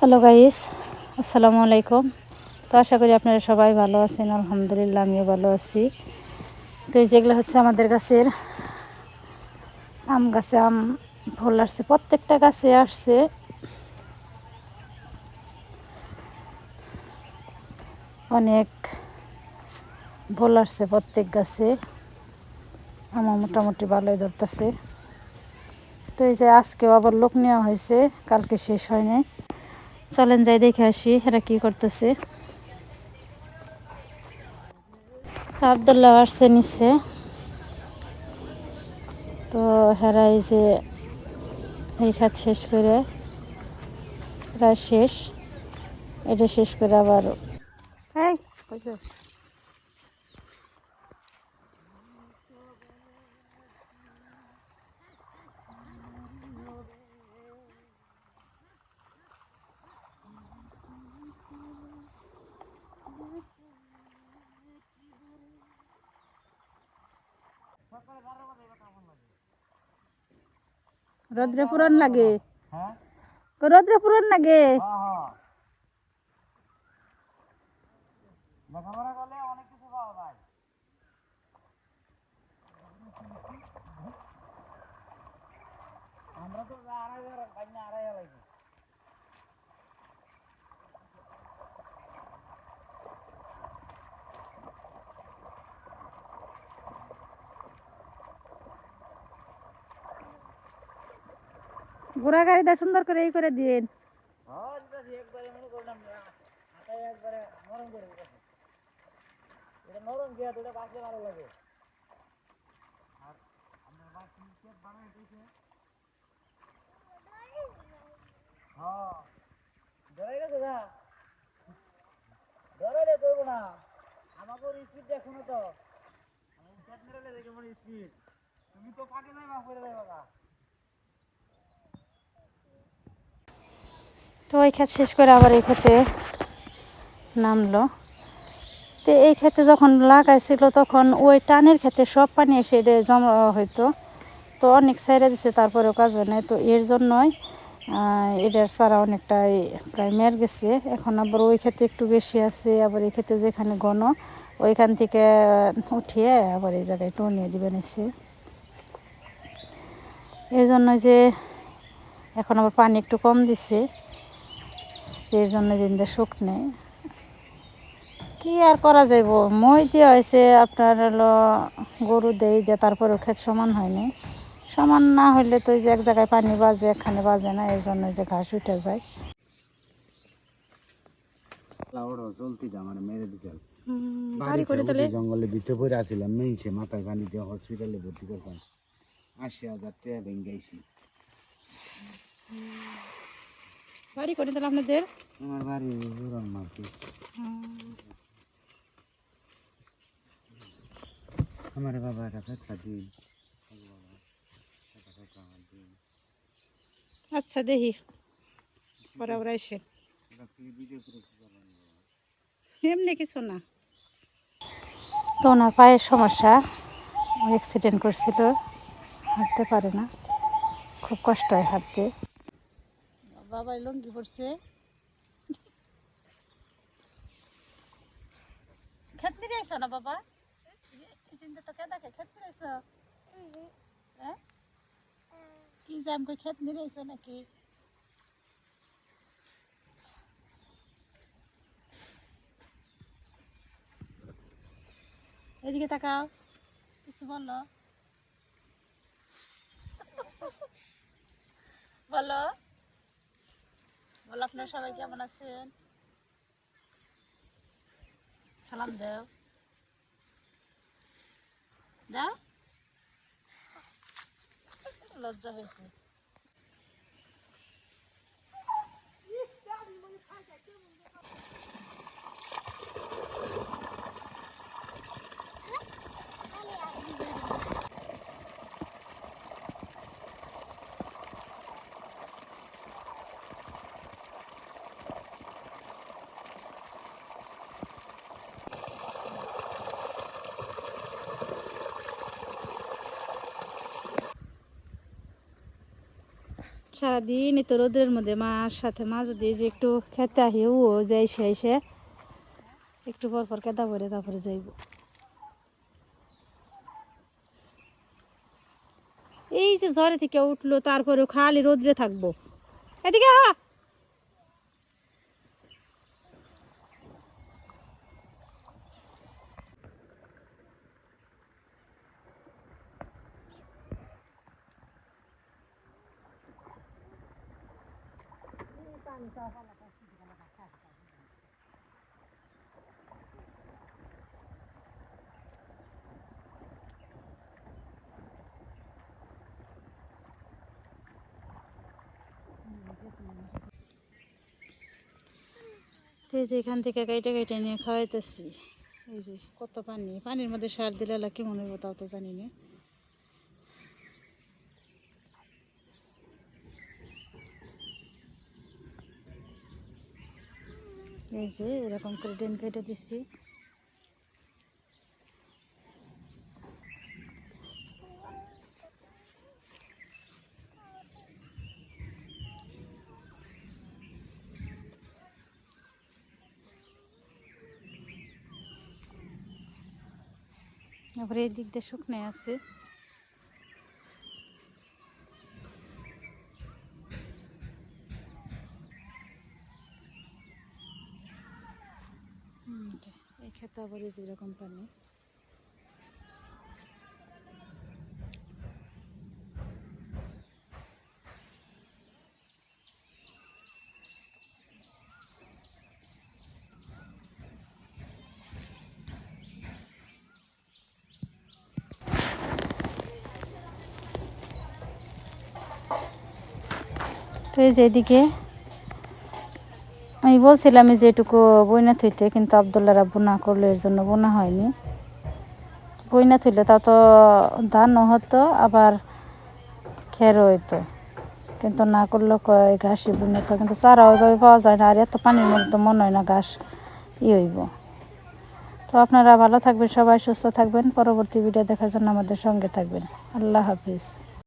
Hello guys, আসসালামু আলাইকুম। তো আশা করি আপনারা সবাই ভালো আছেন। আলহামদুলিল্লাহ আমিও ভালো আছি। তো এই যেগুলো হচ্ছে আমাদের গাছের আম গাছে আম ফল আসছে, প্রত্যেকটা গাছে আসছে। অনেক ফল আসছে প্রত্যেক গাছে, আমার মোটামুটি ভালোই ধরতেছে। তো এই যে আজকেও আবার লোক নেওয়া হয়েছে, কালকে শেষ হয় নাই। চলেন যাই দেখে আসি এরা কি করতেছে। তো আবদুল্লাহ আসছে নিচ্ছে। তো হেরা এই যে এই খাত শেষ করে প্রায় শেষ, এটা শেষ করে আবার এই রৌদ্রে পুরান লাগে, রৌদ্রে পুরান লাগে। লেখাপড়া করলে অনেক কিছু পাওয়া যায়। আমরা তো আড়াই লাগবে। ঘোড়া গাড়িটা সুন্দর করে এই করে দিন। একবারে মনে করলাম আটাই একবারে নরম করে দিতেছে। এটা নরম দিয়ে দুটো বাঁচলে ভালো লাগে। আর আমরা বাকি কেক বানাই দিয়েছে। হ্যাঁ ধরে গেছে না, ধরে করবো না। আমাকে স্পিড দেখো না তো, আমি চেক মেরে দেখে মনে স্পিড। তুমি তো পাকে যাই মাফ করে দেয় বাবা। তো ওই ক্ষেত শেষ করে আবার এই ক্ষেতে নামলো। তো এই ক্ষেতে যখন লাগাইছিল তখন ওই টানের ক্ষেতে সব পানি এসে এটা জমা হইতো। তো অনেক সাইডে দিছে, তারপরেও কাজ হয় নাই। তো এর জন্যই এটার চারা অনেকটাই প্রায় মের গেছে। এখন আবার ওই ক্ষেতে একটু বেশি আছে, আবার এই ক্ষেতে যেখানে ঘন ওইখান থেকে উঠিয়ে আবার এই জায়গায় টনিয়ে দিবেন এসে। এর জন্য যে এখন আবার পানি একটু কম দিছে, এর জন্য জিনিসটা শুকনে। কি আর করা যাইব, মই দিয়ে হয়েছে আপনার হলো গরু দেই যে, তারপরেও ক্ষেত সমান হয়নি। সমান না হইলে তো এই যে এক জায়গায় পানি বাজে এখানে বাজে না, এর জন্য যে ঘাস উঠে যায়। জঙ্গলে ভিতরে পড়ে আসছিলাম, মেইছে মাথায় পানি দিয়ে হসপিটালে ভর্তি করতাম। 80,000 টাকা ভেঙ্গাইছি। বাড়ি করে দিলাম আপনাদের। আমার বাড়ি পুরান মাটি। আমার বাবা একটা ফেটকা দিন। আচ্ছা দেখি পরে আবার এসে এমনি কিছু না। তো ওনার পায়ের সমস্যা, অ্যাক্সিডেন্ট করছিল, হাঁটতে পারে না, খুব কষ্ট হয় হাঁটতে। বাবা লঙ্গি পড়ছে। খেত নিয়ে আইসো না বাবা, তো কেদাকে খেত নিয়ে আইসো। হ্যাঁ কি জাম কই খেত নিয়ে আইসো নাকি? এদিকে তাকাও, কিছু বলো বলো বলো, আপনারা সবাই কেমন আছেন? সালাম দাও দাও, লজ্জা হয়েছে। সারাদিনই তো রোদের মধ্যে মার সাথে মা যদি যে একটু খেতে আহি ও যাই এসে একটু পর পর কেদা ভরে তারপরে যাইব। এই যে জ্বরে থেকে উঠলো তারপরেও খালি রোদ্রে থাকবো। এদিকে হা। এই যে এখান থেকে কেটে কেটে নিয়ে খাওয়াইতেছি। এই যে কত পানি, পানির মধ্যে সার দিলে কি মনে হবো তাও তো জানি না। এই যে এরকম করে ডেন কেটে দিচ্ছি। তারপরে এই দিক দিয়ে শুকনো আছে। এই খেতে আবার এই যেরকম পানি। তো এই যে এদিকে আমি বলছিলাম যে এটুকু বইনা থইতে, কিন্তু আব্দুল্লাহরা বোনা করলো, এর জন্য বোনা হয়নি। বইনা থইলে তাও তো ধানও হতো আবার খেরও হইতো, কিন্তু না করলে কয় ঘাসই বুনে তো, কিন্তু চারা ওইভাবে পাওয়া যায় না। আর এত পানির মধ্যে মনে হয় না ঘাস হইব। তো আপনারা ভালো থাকবেন, সবাই সুস্থ থাকবেন। পরবর্তী ভিডিও দেখার জন্য আমাদের সঙ্গে থাকবেন। আল্লাহ হাফিজ।